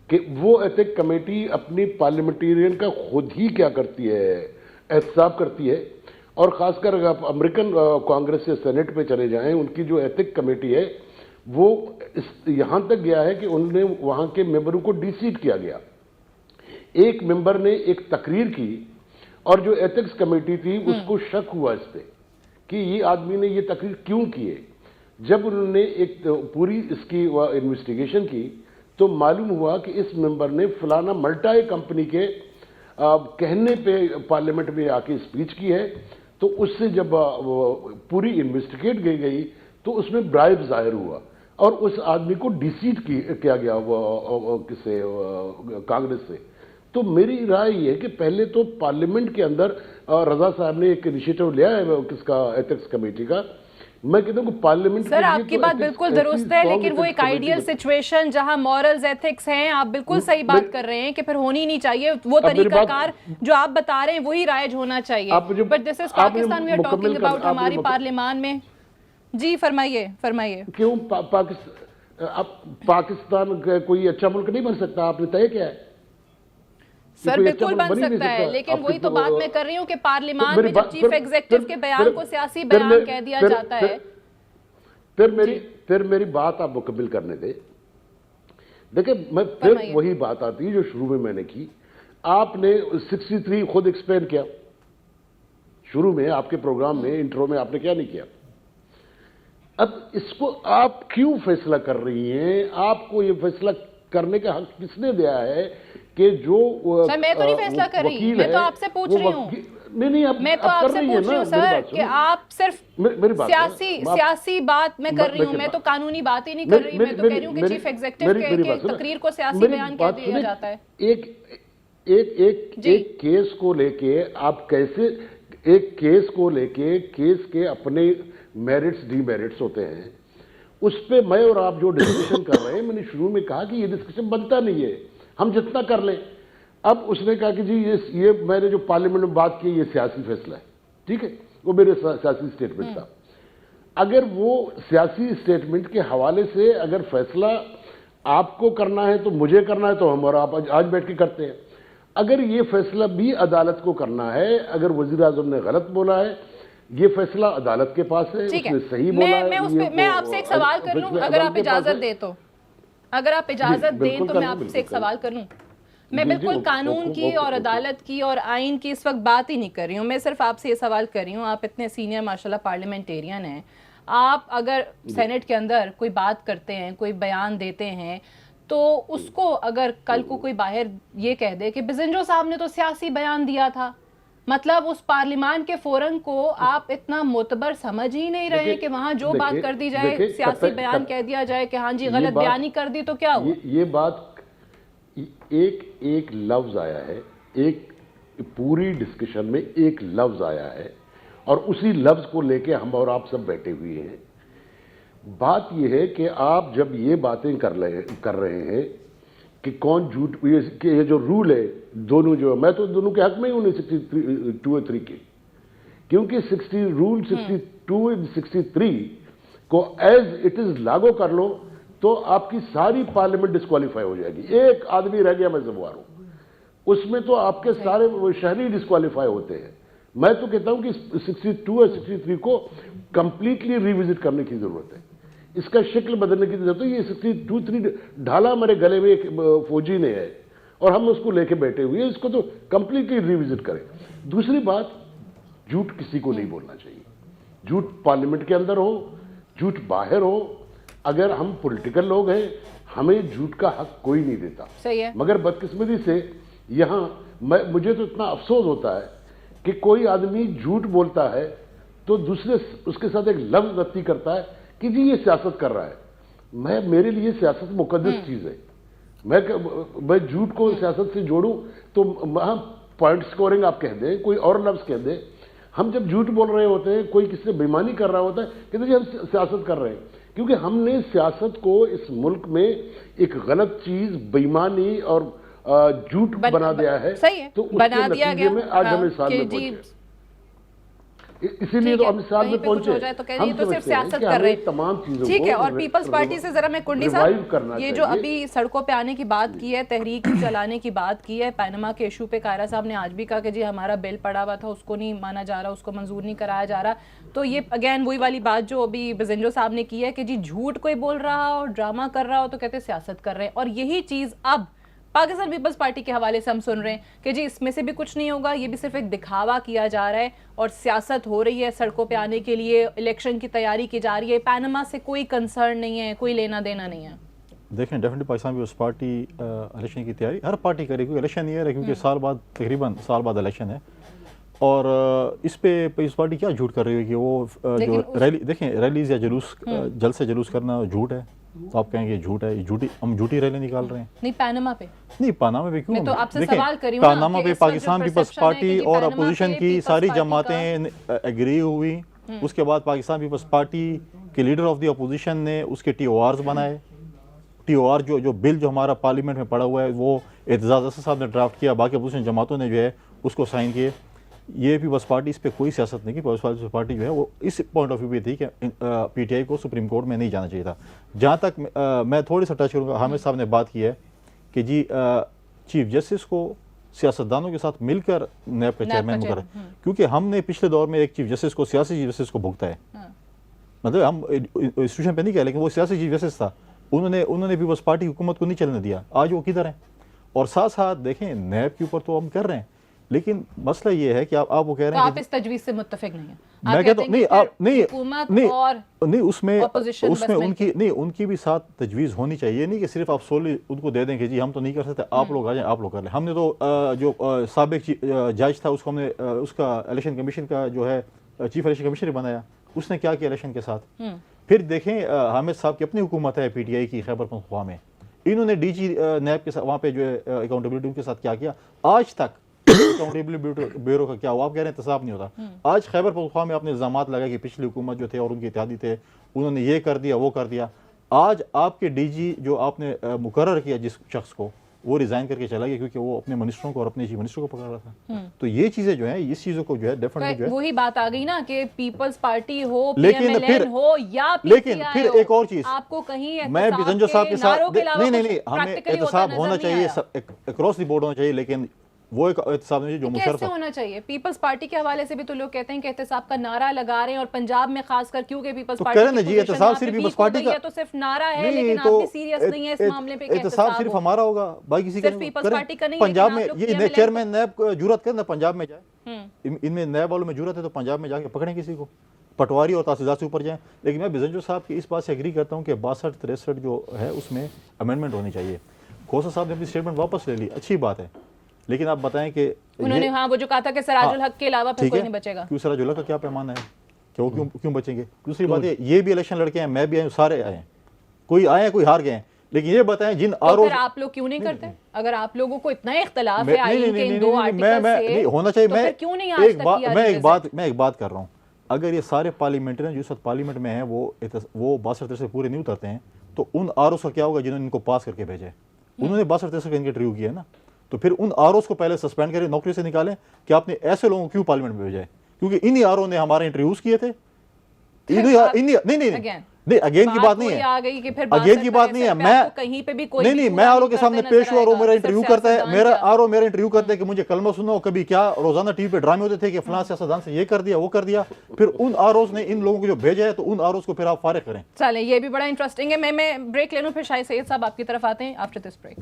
कि वो एथिक कमेटी अपनी पार्लियामेंटेरियन का खुद ही क्या करती है, एहतसाब करती है। और ख़ासकर अगर आप अमेरिकन कांग्रेस या सेनेट पे चले जाएं, उनकी जो एथिक कमेटी है वो यहाँ तक गया है कि उन्होंने वहाँ के मेंबरों को डिसीट किया गया। एक मेंबर ने एक तकरीर की और जो एथिक्स कमेटी थी उसको शक हुआ इस पर कि ये आदमी ने ये तकरीर क्यों की है। जब उन्होंने एक पूरी इसकी इन्वेस्टिगेशन की तो मालूम हुआ कि इस मेंबर ने फलाना मल्टाई कंपनी के कहने पे पार्लियामेंट में आके स्पीच की है। तो उससे जब पूरी इन्वेस्टिगेट की गई तो उसमें ब्राइब जाहिर हुआ और उस आदमी को डिसीट किया गया किससे, कांग्रेस से। तो मेरी राय ये है कि पहले तो पार्लियामेंट के अंदर रजा साहब ने एक इनिशिएटिव लिया है किसका, एथिक्स कमेटी का। मैं कहता हूँ पार्लियामेंट सर आपकी बात बिल्कुल दुरुस्त है, लेकिन वो एक आइडियल सिचुएशन जहां मॉरल्स एथिक्स हैं, आप बिल्कुल सही बात कर रहे हैं कि फिर होनी नहीं चाहिए। वो तरीकाकार जो आप बता रहे हैं वही राइज होना चाहिए। But this is Pakistan, we are talking about हमारी पार्लियामान में। जी फरमाइए फरमाइए। क्यों पाकिस्तान कोई अच्छा मुल्क नहीं बन सकता? आपने तय क्या है? सर बिल्कुल बन सकता है, लेकिन वही तो बात मैं कर रही हूँ कि पार्लियामान में जब चीफ एग्जीक्यूटिव के बयान को सियासी बयान कह दिया जाता है। फिर मेरी बात आप मुकम्मिल करने दे। देखिए, मैं फिर वही बात आती है जो शुरू में मैंने की। आपने 63 खुद एक्सप्लेन किया शुरू में, आपके प्रोग्राम में इंट्रो में आपने क्या नहीं किया। अब इसको आप क्यों फैसला कर रही हैं? आपको ये फैसला करने का हक किसने दिया है कि जो सर मैं तो नहीं फैसला कर रही, मैं तो आपसे पूछ रही हूँ। नहीं मैं तो आपसे पूछ रही हूँ सर कि आप सिर्फ सियासी बात मैं कर रही हूँ, मैं तो कानूनी बात ही नहीं कर रही। मैं तो कह रही हूँ कि चीफ एग्जीक्यूटिव के तकरीर को सियासी बयान कह दिया जाता है। एक केस को लेके आप कैसे, एक केस को लेके केस के अपने मेरिट्स डीमेरिट्स होते हैं, उस पे मैं और आप जो डिस्कशन कर रहे हैं, मैंने शुरू में कहा कि ये डिस्कशन बनता नहीं है, हम जितना कर लें। अब उसने कहा कि जी ये मैंने जो पार्लियामेंट में बात की ये सियासी फैसला है, ठीक है, वो मेरे सियासी स्टेटमेंट था। अगर वो सियासी स्टेटमेंट के हवाले से अगर फैसला आपको करना है तो मुझे करना है, तो हम और आप आज बैठ के करते हैं। अगर ये फैसला भी अदालत को करना है, अगर वजीर आजम ने गलत बोला है, ये फैसला अदालत के पास है, उसने सही बोला है। मैं आपसे एक सवाल कर लूं, अगर आप इजाजत दे तो, अगर आप इजाजत दें तो मैं आपसे एक सवाल कर लूं। मैं बिल्कुल कानून की और अदालत की और आइन की इस वक्त बात ही नहीं कर रही हूँ, मैं सिर्फ आपसे ये सवाल कर रही हूँ। आप इतने सीनियर माशाल्लाह पार्लियामेंटेरियन हैं, आप अगर सेनेट के अंदर कोई बात करते हैं, कोई बयान देते हैं, तो उसको अगर कल को कोई बाहर ये कह दे कि बिजेंजो साहब ने तो सियासी बयान दिया था, मतलब उस पार्लियामान के फोरम को आप इतना मोतबर समझ ही नहीं रहे कि वहां जो बात कर दी जाए सियासी बयान कह दिया जाए कि हाँ जी गलत बयानी कर दी तो क्या हुआ? ये बात एक लफ्ज आया है, एक पूरी डिस्कशन में एक लफ्ज आया है और उसी लफ्ज को लेके हम और आप सब बैठे हुए हैं। बात यह है कि आप जब ये बातें कर रहे हैं कि कौन झूठ, ये जो रूल है दोनों, जो मैं तो दोनों के हक में ही हूं 62 और 3 के, क्योंकि रूल 62 63 को एज इट इज लागू कर लो तो आपकी सारी पार्लियामेंट डिस्क्वालीफाई हो जाएगी। एक आदमी रह गया, मैं जिम्मेवार हूं, उसमें तो आपके सारे शहरी डिस्क्वालीफाई होते हैं। मैं तो कहता हूं कि 62 और 63 को कंप्लीटली रिविजिट करने की जरूरत है, इसका शक्ल बदलने की जरूरत है। ये 62-3 ढाला हमारे गले में एक फौजी ने है और हम उसको लेके बैठे हुए हैं, इसको तो कंप्लीटली रिविजिट करें। दूसरी बात, झूठ किसी को नहीं बोलना चाहिए, झूठ पार्लियामेंट के अंदर हो, झूठ बाहर हो। अगर हम पॉलिटिकल लोग हैं, हमें झूठ का हक कोई नहीं देता। सही है। मगर बदकिस्मती से यहाँ मुझे तो इतना अफसोस होता है कि कोई आदमी झूठ बोलता है तो दूसरे उसके साथ एक लफ्ज रत्ती करता है कि जी ये सियासत कर रहा है। मेरे लिए सियासत मुकद्दस चीज है। मैं झूठ को सियासत से जोड़ूं तो पॉइंट स्कोरिंग आप कह दें, कोई और लफ्ज कह दें, हम जब झूठ बोल रहे होते हैं, कोई किससे बेईमानी कर रहा होता है, कहते जी हम सियासत कर रहे हैं, क्योंकि हमने सियासत को इस मुल्क में एक गलत चीज, बेईमानी और झूठ बना दिया है। सही है, तो बना दिया गया में आज हमें साल में पहुंचे, इसीलिए तो हम साल में पहुंचे। तो कह रही तो सिर्फ सियासत कर रहे हैं तमाम चीजों, ठीक है। और पीपल्स पार्टी से जरा मैं कुंडी साहब, ये जो अभी सड़कों पे आने की बात की है, तहरीक चलाने की बात की है, पैनमा के इशू पे कायरा साहब ने आज भी कहा कि जी हमारा बिल पड़ा हुआ था, उसको नहीं माना जा रहा, उसको मंजूर नहीं कराया जा रहा। तो ये अगेन वही वाली बात जो अभी बिजेंजो साहब ने की है कि जी झूठ कोई बोल रहा हो, ड्रामा कर रहा हो तो कहते सियासत कर रहे हैं। और यही चीज अब पाकिस्तान पीपल्स पार्टी के हवाले से हम सुन रहे हैं कि जी इसमें से भी कुछ नहीं होगा, ये भी सिर्फ एक दिखावा किया जा रहा है और सियासत हो रही है, सड़कों पे आने के लिए इलेक्शन की तैयारी की जा रही है। पैनमा से कोई कंसर्न नहीं है, कोई लेना देना नहीं है। देखें, definitely Pakistan people's party election की तैयारी हर पार्टी करेगी, क्योंकि इलेक्शन ईयर है, क्योंकि साल बाद, तकरीबन साल बाद इलेक्शन है। और इस पे पीपल्स पार्टी क्या झूठ कर रही है कि वो जो रैली, देखें रैलीज या जुलूस, जल्द से जुलूस करना झूठ है, तो आप कहेंगे झूठ है, झूठी, हम झूठी रैली निकाल रहे हैं। नहीं पैनमा पे नहीं, पानामा पे क्यों? मैं तो आपसे सवाल कर रही हूं, पानामा पे पाकिस्तान पीपल्स पार्टी और अपोजिशन की सारी जमातें एग्री हुई। उसके बाद पाकिस्तान पीपल्स पार्टी के लीडर ऑफ द अपोजिशन ने उसके TORs बनाए। TOR जो बिल जो हमारा पार्लियामेंट में पड़ा हुआ है वो एतजाज असद साहब ने ड्राफ्ट किया, बाकी अपोजिशन जमातों ने जो है उसको साइन किए। ये पीपल्स पार्टी इस पर कोई सियासत नहीं की। पीपल्स पार्टी जो है वो इस पॉइंट ऑफ व्यू भी थी कि PTI को सुप्रीम कोर्ट में नहीं जाना चाहिए था। जहाँ तक मैं थोड़ी सा टच करूँगा, हामिद साहब ने बात की है कि जी चीफ जस्टिस को सियासतदानों के साथ मिलकर नैब का चेयरमैन मुकर, क्योंकि हमने पिछले दौर में एक चीफ जस्टिस को, सियासी चीफ जस्टिस को भुगता है। मतलब हम इंस्टीट्यूशन पे नहीं कह, लेकिन वो सियासी चीफ जस्टिस था, उन्होंने पीपल्स पार्टी हुकूमत को नहीं चलने दिया। आज वो किधर है? और साथ साथ देखें, नैब के ऊपर तो हम कर रहे हैं, लेकिन मसला ये है कि आप वो कह तो रहे हैं आप इस तजवीज़ से मुत्तफिक नहीं हैं? मैं आप कहता कहते हूँ हैं नहीं कि आप फिर नहीं हुकूमत नहीं और नहीं उसमें opposition उसमें बस उनकी नहीं उनकी भी साथ तजवीज़ होनी चाहिए, नहीं कि सिर्फ आप सोली उनको दे दें कि जी हम तो नहीं कर सकते, आप लोग आ जाएं, आप लोग कर लें। हमने तो जो साबिक जज था उसको हमने उसका इलेक्शन कमीशन का जो है चीफ इलेक्शन कमिश्नर बनाया, उसने क्या किया इलेक्शन के साथ। फिर देखें हामिद साहब की अपनी हुकूमत है PTI की खैबर पख्तूनख्वा में, इन्होंने DG नैब के साथ वहाँ पे जो है अकाउंटेबिलिटी उनके साथ क्या किया, आज तक अकाउंटेबिलिटी ब्यूरो का क्या हुआ। आप कह रहे हैं एहतसाब नहीं होता। आज खैबर पख्तूनख्वा में आपने इल्जामात लगाए कि पिछली हुकूमत जो थे और उनके इत्तेहादी थे उन्होंने ये कर दिया वो कर दिया। आज आपके DG जो आपने मुकर्रर किया जिस शख्स को, वो रिजाइन करके चला गया क्योंकि वो अपने मिनिस्टरों को और अपने चीफ मिनिस्टर को पकड़ रहा था। तो ये चीजें जो है इस चीजों को जो है डेफिनेटली जो है वही बात आ गई ना कि पीपल्स पार्टी हो, लेकिन PMLN फिर हो या लेकिन PTI फिर हो, एक और चीज आपको कहीं मैं भी संजो साहब के साथ नहीं नहीं नहीं हमें एहतसाब एहतसाब होना चाहिए, अक्रॉस द बोर्ड होना चाहिए, लेकिन वो एक एहतसाब नहीं जो मुशर्रफ कैसे होना चाहिए? पीपल्स पार्टी के हवाले से भी तो लोग कहते हैं कि एहतसाब का नारा लगा रहे हैं, और पंजाब में खासकर क्योंकि पीपल्स तो पार्टी करें ना जी, एहतसाब सिर्फ पीपल्स पार्टी का तो सिर्फ नारा है, नहीं, लेकिन तो आप भी सीरियस नहीं है इस मामले पे कि एहतसाब सिर्फ हमारा होगा, बाकी किसी का सिर्फ पीपल्स पार्टी का नहीं, पंजाब में लेकिन आप ये लोग चेयरमैन नैब जुरत करे ना पंजाब में जाए, इनमें नैब वालों में जुरत है तो पंजाब में जाके पकड़ें किसी को, पटवारी और तहसीलदार से ऊपर जाएं। लेकिन मैं बिजंजो साहब की इस बात से एग्री करता हूँ कि 62-63 जो है उसमें अमेंडमेंट होनी चाहिए। खोसा साहब ने अपनी स्टेटमेंट वापस ले ली, अच्छी बात है, लेकिन आप बताएं कि उन्होंने हाँ वो जो कहा था कि सिराजुल हक के अलावा फिर ठीक कोई है, नहीं बचेगा। क्यों सिराजुल हक का क्या पैमाना है कि वो क्यों बचेंगे? दूसरी बात ये भी इलेक्शन लड़के हैं, मैं भी आए, सारे आए हैं, कोई आए हैं कोई हार गए हैं, लेकिन ये बताएं जिन तो आरोप फिर आप लोग क्यों नहीं करते? अगर आप लोगों को इतना इख्तलाफ मैं- है आईन के इन दो आर्टिकल से, होना चाहिए। तो मैं फिर क्यों नहीं आज तक किया मैं एक बात कर रहा हूँ, अगर ये सारे पार्लियामेंटेरियन जो इस वक्त पार्लियामेंट में हैं वो 62 से पूरे नहीं उतरते हैं, तो उन आरओ का क्या होगा जिन्होंने इनको पास करके भेजा है? उन्होंने 62 का इनके इंटरव्यू किया है ना, तो फिर उन आरओ को पहले सस्पेंड करें, नौकरी से निकालें कि आपने ऐसे लोगों को क्यों पार्लियामेंट में भेजा है? क्योंकि इन्हीं आरओ ने हमारे इंटरव्यूज किए थे। नहीं अगेन की बात नहीं है, अगेन की बात नहीं है। मैं कहीं पे भी कोई नहीं मैं आरओ के सामने पेश हुआ और वो मेरा इंटरव्यू करता है, मेरा आरओ मेरा इंटरव्यू करता है कि मुझे कलमा सुनो, कभी क्या रोजाना टीवी पे ड्रामे होते थे कि फलां सियासतदान से ये कर दिया वो कर दिया, फिर उन आरओ ने इन लोगों को जो भेजा है तो उन आरओ को फिर आप फारिग करें। चलें, ये भी बड़ा इंटरेस्टिंग है। मैं ब्रेक ले लूं, फिर शाहिद सैयद साहब आपकी तरफ आते हैं आफ्टर दिस ब्रेक।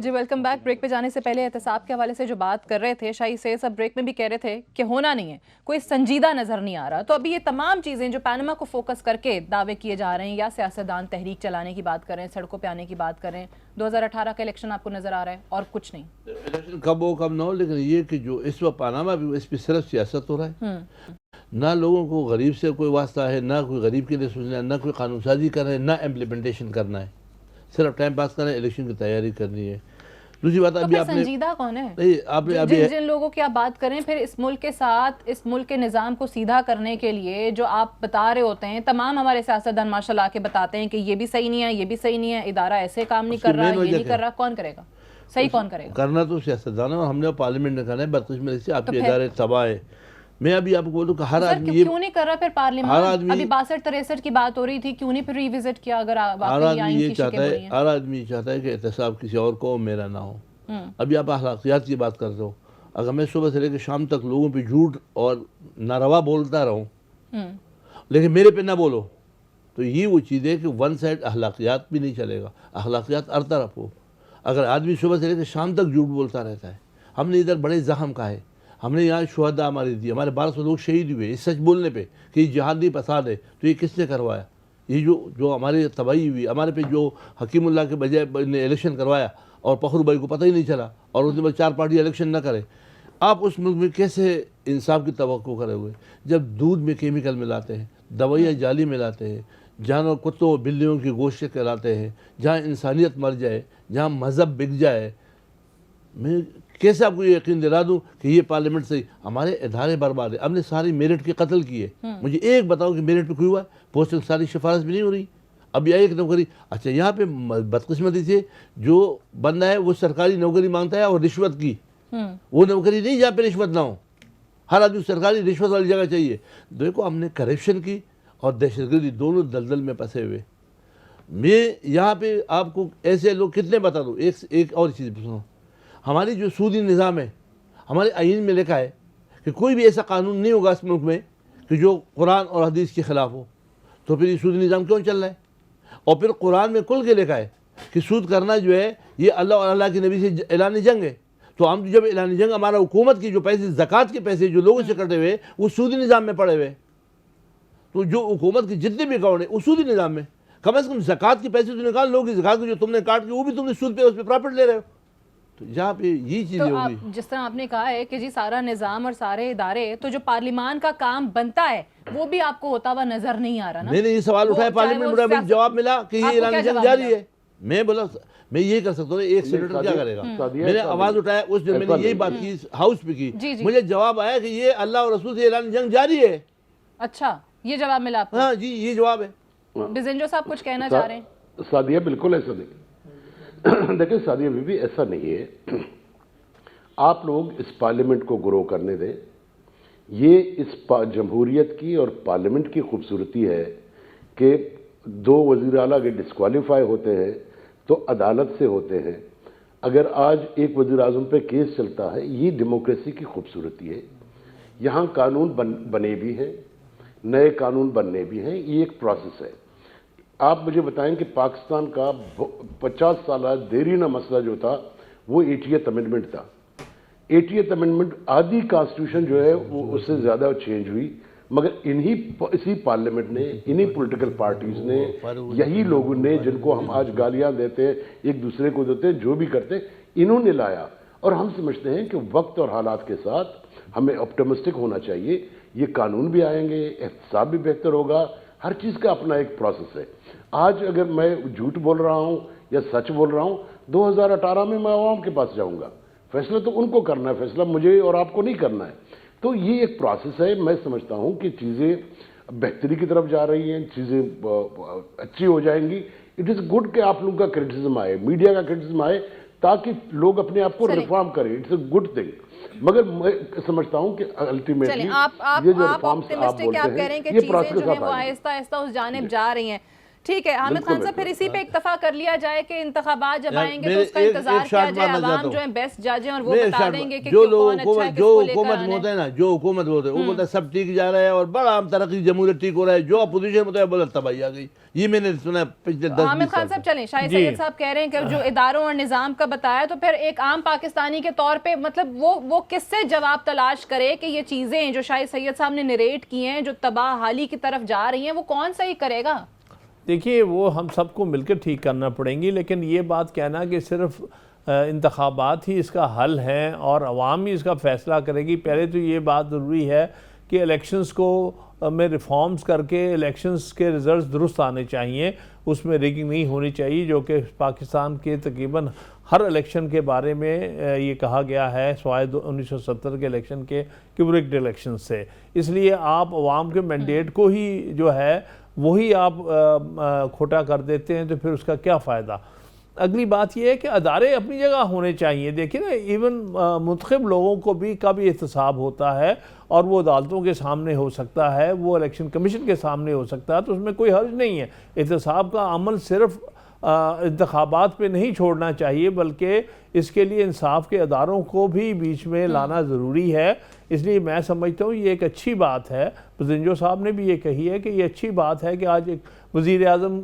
जी वेलकम बैक। ब्रेक पे जाने से पहले एहतसाब के हवाले से जो बात कर रहे थे शाहिद सैयद साहब, ब्रेक में भी कह रहे थे कि होना नहीं है, कोई संजीदा नजर नहीं आ रहा। तो अभी ये तमाम चीजें जो पनामा को फोकस करके दावे किए जा रहे हैं, या सियासतदान तहरीक चलाने की बात करें, सड़कों पे आने की बात करें, 2018 का इलेक्शन आपको नजर आ रहा है और कुछ नहीं। इलेक्शन कब हो कब ना हो, लेकिन ये कि जो इस वक्त पनामा भी इस पर सिर्फ सियासत हो रहा है, ना लोगों को गरीब से कोई वास्ता है, ना कोई गरीब के लिए सोचना है, ना कोई कानून साजी कर रहे हैं, ना इम्प्लीमेंटेशन करना है, सिर्फ टाइम पास करना है, इलेक्शन की तैयारी करनी है। दूसरी बात तो अभी आपने आपने संजीदा कौन है? नहीं आपने अभी जिन लोगों की आप बात करें, फिर इस मुल्क के साथ इस मुल्क के निज़ाम को सीधा करने के लिए जो आप बता रहे होते हैं, तमाम हमारे सियासतदान माशाल्लाह के बताते हैं कि ये भी सही नहीं है, ये भी सही नहीं है, इदारा ऐसे काम नहीं कर रहा, ये नहीं कर रहा, कौन करेगा? सही कौन करेगा? करना तो सियासतदान है, और हमने पार्लियामेंट में करना है। बदकिस्मती से आपके इदारे तबाह है। मैं अभी आपको बोलूँ कि हर आदमी ये क्यों नहीं कर रहा फिर पार्लियामेंट? अभी 62-63 की बात हो रही थी, क्यों नहीं फिर रिविजिट किया? अगर हर आदमी ये चाहता है, हर आदमी ये चाहता है कि एहतसाब किसी और को मेरा ना हो। अभी आप अखलाकियात की बात करते हो, अगर मैं सुबह से लेकर शाम तक लोगों पे झूठ और नारवा बोलता रहूं, लेकिन मेरे पे ना बोलो, तो ये वो चीज़ है कि वन साइड अखलाकियात भी नहीं चलेगा, अखलाकियात हर तरफ हो। अगर आदमी सुबह से लेकर शाम तक झूठ बोलता रहता है, हमने इधर बड़े जख्म का है, हमने यहाँ शुहदा हमारे दिए, हमारे 1200 लोग शहीद हुए इस सच बोलने पे कि जिहादी फसाद है, तो ये किसने करवाया? ये जो हमारी तबाही हुई, हमारे पे जो हकीमुल्लाह के बजाय ने इलेक्शन करवाया और फखरू भाई को पता ही नहीं चला, और उसके बाद 4 पार्टी इलेक्शन ना करे, आप उस मुल्क में कैसे इंसाफ की तवक्को करे हुए? जब दूध में केमिकल मिलाते हैं, दवाइयाँ जाली मिलाते हैं, जानवर कुत्तों बिल्लियों की गोश्त खिलाते हैं, जहाँ इंसानियत मर जाए, जहाँ मज़हब बिक जाए, मैं कैसे आपको ये यकीन दिला दूँ कि ये पार्लियामेंट से हमारे इदारे बर्बाद है? हमने सारी मेरिट के कत्ल किए, मुझे एक बताओ कि मेरिट पे कोई हुआ? पोस्टिंग सारी सिफारिश भी नहीं हो रही। अब यह एक नौकरी, अच्छा यहाँ पे बदकिस्मती से जो बंदा है वो सरकारी नौकरी मांगता है और रिश्वत की, वो नौकरी नहीं जहाँ पे रिश्वत ना हो। हर आदमी सरकारी रिश्वत वाली जगह चाहिए। देखो हमने करप्शन की और दहशतगर्दी दोनों दलदल में फंसे हुए। मैं यहाँ पे आपको ऐसे लोग कितने बता दूँ। एक और चीज़ सुनो, हमारी जो सूदी निज़ाम है, हमारे आइन में लिखा है कि कोई भी ऐसा कानून नहीं होगा इस मुल्क में कि जो कुरान और हदीस के ख़िलाफ़ हो। तो फिर ये सूदी निज़ाम क्यों चल रहा है? और फिर कुरान में खुल के लिखा है कि सूद करना जो है ये अल्लाह और अल्लाह के नबी से ऐलान जंग है। तो हम जब ऐलान जंग, हमारा हुकूमत की जो पैसे, ज़कात के पैसे जो लोगों से कटे हुए, वो सूदी निज़ाम में पड़े हुए। तो जो हुकूमत के जितने भी अकाउंट है वो सूदी निज़ाम में, कम से कम ज़कात के पैसे तो निकाल लोगे। ज़कात को जो तुमने काट के वो भी तुमने सूद पे उस पर प्रॉफिट ले रहे हो। तो जहाँ पे ये चीज़ें तो होगी। आप जिस तरह आपने कहा है कि जी सारा निज़ाम और सारे इदारे, तो जो पार्लिमान का काम बनता है वो भी आपको होता हुआ नजर नहीं आ रहा ना। मैंने ये सवाल वो उठाया पार्लियामेंट में, मुझे जवाब मिला कि ये आपको ऐलान क्या जंग जवाब जारी मिला? है। मैं बोला मैं ये कर सकता हूँ, एक सेनेटर क्या करेगा। मैंने आवाज उठाया, उस दिन मैंने यही बात की हाउस पे जी, की, जी। मुझे जवाब आया कि ये अल्लाह और रसूल से ऐलान जंग जारी है। अच्छा, ये जवाब मिला आपको? हाँ जी, ये जवाब है। बिजेंजो साहब कुछ कहना चाह रहे हैं? सादिया बिल्कुल ऐसा नहीं। देखिए सादिया बीबी, ऐसा नहीं है। आप लोग इस पार्लियामेंट को ग्रो करने दें। ये इस जमहूरियत की और पार्लियामेंट की खूबसूरती है कि दो वज़ीर आला अगर डिस्क्वालीफाई होते हैं तो अदालत से होते हैं। अगर आज एक वज़ीर आज़म पे केस चलता है, ये डेमोक्रेसी की खूबसूरती है। यहाँ कानून बने भी हैं, नए कानून बनने भी हैं, ये एक प्रोसेस है। आप मुझे बताएं कि पाकिस्तान का 50 साल देरीना मसला जो था वो 80th अमेंडमेंट था। 80th अमेंडमेंट आधी कॉन्स्टिट्यूशन जो है वो उससे ज़्यादा चेंज हुई, मगर इसी पार्लियामेंट ने, इन्हीं पॉलिटिकल पार्टीज ने, यही लोगों ने जिनको हम आज गालियां देते हैं, एक दूसरे को देते हैं, जो भी करते हैं, इन्होंने लाया। और हम समझते हैं कि वक्त और हालात के साथ हमें ऑप्टिमिस्टिक होना चाहिए। ये कानून भी आएंगे, एहतसाब भी बेहतर होगा, हर चीज़ का अपना एक प्रोसेस है। आज अगर मैं झूठ बोल रहा हूँ या सच बोल रहा हूँ, 2018 में मैं आवाम के पास जाऊँगा। फैसला तो उनको करना है, फैसला मुझे और आपको नहीं करना है। तो ये एक प्रोसेस है। मैं समझता हूँ कि चीज़ें बेहतरी की तरफ जा रही हैं, चीज़ें अच्छी हो जाएंगी। इट इज़ गुड कि आप लोगों का क्रिटिसिज्म आए, मीडिया का क्रिटिसिज्म आए, ताकि लोग अपने आप को रिफॉर्म करें। It's a good thing. मगर मैं समझता हूँ कि अल्टीमेटली ये जो रिफॉर्म्स आप बोलते हैं, ये प्रोसेस जो है वो आहिस्ता आहिस्ता उस जानिब जा रही हैं। ठीक है हामिद खान साहब, फिर इसी पे इत्तफा कर लिया जाए कि इंतखाबात जब आएंगे तो उसका इंतजार किया जाए, आवाम जो है बेस्ट जज हैं और वो बता देंगे कि जो कौन अच्छा है, जो हुकूमत में होता है ना, जो हुकूमत होते हैं वो बोलता है सब ठीक जा रहा है और बड़ा हम तरक्की जमहूरियत ठीक हो रहा है। जो अपोजिशन होता है बोला तबाही आ गई। ये मैंने सुना पिछले 10 हामिद खान साहब चलें, शाहिद सैयद साहब कह रहे हैं कि जो इदारों और निज़ाम का बताया, तो फिर एक आम पाकिस्तानी के तौर पे मतलब वो किससे जवाब तलाश करे कि ये चीज़ें जो शाहिद सैयद साहब ने नरेट की हैं, जो तबाह हाली की तरफ जा रही हैं, वो कौन सही करेगा? देखिए वो हम सबको मिलकर ठीक करना पड़ेंगी, लेकिन ये बात कहना कि सिर्फ इंतखाबात ही इसका हल है और अवाम ही इसका फ़ैसला करेगी, पहले तो ये बात ज़रूरी है कि इलेक्शंस को में रिफॉर्म्स करके इलेक्शंस के रिज़ल्ट दुरुस्त आने चाहिए, उसमें रिगिंग नहीं होनी चाहिए, जो कि पाकिस्तान के तकरीबन हर इलेक्शन के बारे में ये कहा गया है सिवाय 1970 के इलेक्शन के कि वो रिग्ड इलेक्शन से। इसलिए आप अवाम के मैंडेट को ही जो है वही आप खोटा कर देते हैं तो फिर उसका क्या फ़ायदा। अगली बात यह है कि अदारे अपनी जगह होने चाहिए। देखिए ना, इवन मुंतखब लोगों को भी कभी एहतसाब होता है और वो अदालतों के सामने हो सकता है, वो इलेक्शन कमीशन के सामने हो सकता है, तो उसमें कोई हर्ज नहीं है। एहतसाब का अमल सिर्फ इंतखाबात पे नहीं छोड़ना चाहिए, बल्कि इसके लिए इंसाफ के अदारों को भी बीच में लाना ज़रूरी है। इसलिए मैं समझता हूँ ये एक अच्छी बात है। बिजेंजो साहब ने भी ये कही है कि ये अच्छी बात है कि आज एक वज़ीर आज़म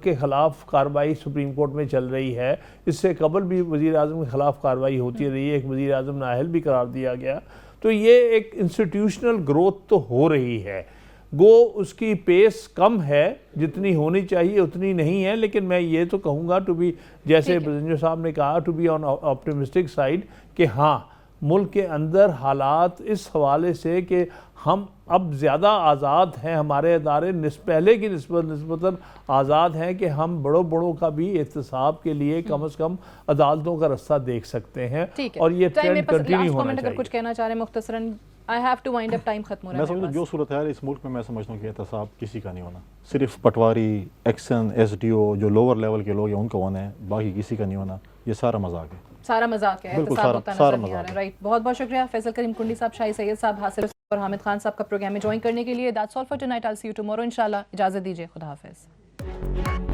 के ख़िलाफ़ कार्रवाई सुप्रीम कोर्ट में चल रही है। इससे कबल भी वज़ीर आज़म के ख़िलाफ़ कार्रवाई होती रही है, एक वज़ीर आज़म नाअहल भी करार दिया गया। तो ये एक इंस्टीट्यूशनल ग्रोथ तो हो रही है, गो उसकी पेस कम है, जितनी होनी चाहिए उतनी नहीं है, लेकिन मैं ये तो कहूँगा टू बी, जैसे बिजेंजो साहब ने कहा, to be on optimistic side कि हाँ मुल्क के अंदर हालात इस हवाले से कि हम अब ज़्यादा आज़ाद हैं, हमारे अदारे पहले की निस्बतन आज़ाद हैं कि हम बड़ों का भी एहतसाब के लिए कम से कम अदालतों का रास्ता देख सकते हैं और ये ट्रेंड कंटिन्यू होना चाहिए। कुछ कहना चाह रहे हैं मुख्तसरन? I have to wind up, time खत्म हो रहा है। मैं समझता जो सूरत है इस मुल्क में, मैं समझता हूँ कि एहतसाब किसी का नहीं होना, सिर्फ पटवारी, एक्शन, SDO जो लोअर लेवल के लोग हैं उनका होना है, बाकी किसी का नहीं होना। ये सारा मजाक है, सारा मजाक है, बिल्कुल एहतसाब होता नजर नहीं आ मजाक रहा है। राइट, बहुत बहुत शुक्रिया फैसल करीम कुंडी साहब, शाहिद सैयद साहब, हासिल और हामिद खान साहब का प्रोग्राम में ज्वाइन करने के लिए। That's all for tonight. I will see you tomorrow इंशाल्लाह। इजाज़त दीजिए, खुदा हाफिज़।